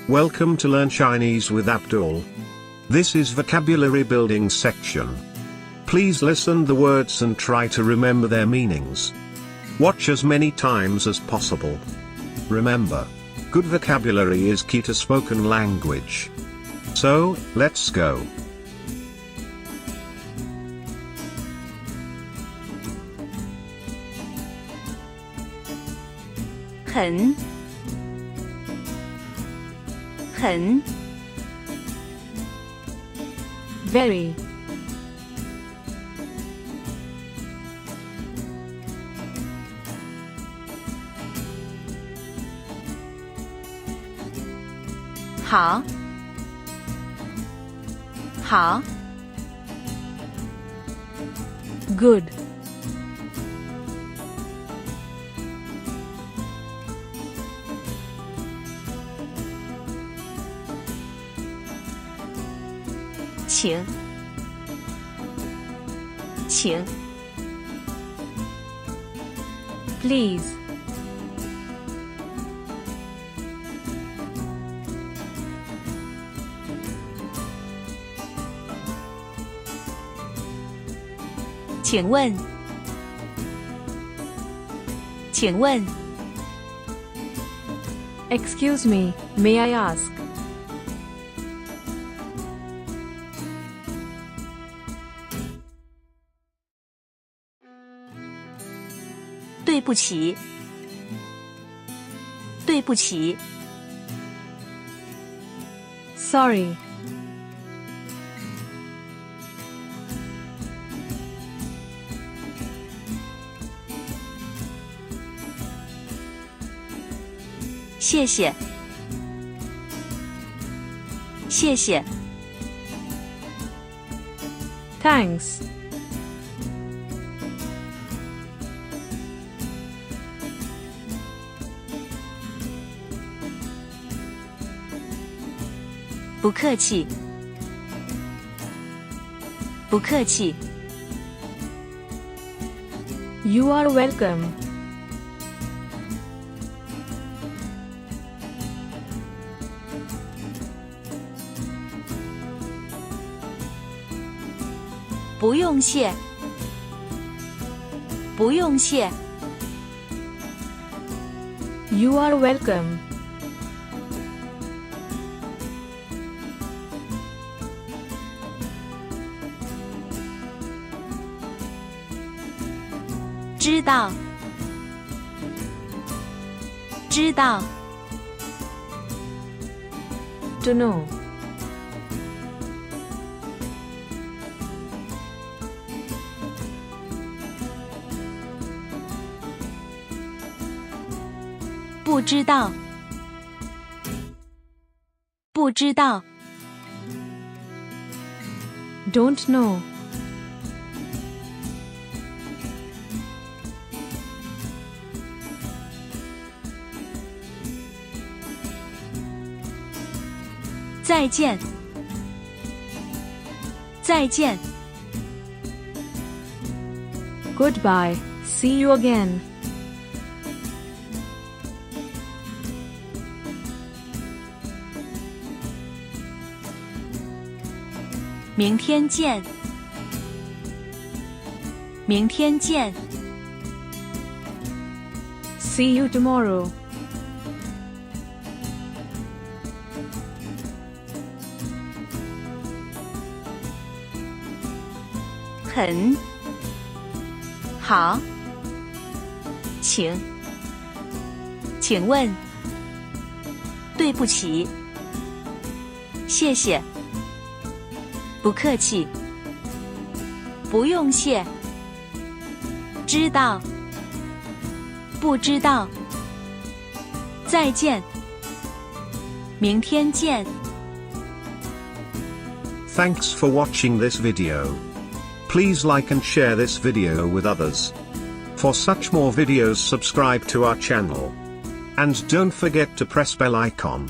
Welcome to Learn Chinese with Abdul. This is vocabulary building section. Please listen the words and try to remember their meanings. Watch as many times as possible. Remember, good vocabulary is key to spoken language. So, let's go.很 very 好 good 请 please 请问 excuse me, may I ask 对不起 sorry 谢谢 thanks 不客气 You are welcome 不用谢 You are welcome 知道 to know 不知道 don't know 再见 Goodbye, see you again 明天见 See you tomorrow 很好请问对不起谢谢不客气不用谢知道不知道再见明天见 Thanks for watching this video. Please like and share this video with others. For such more videos, subscribe to our channel. And don't forget to press bell icon.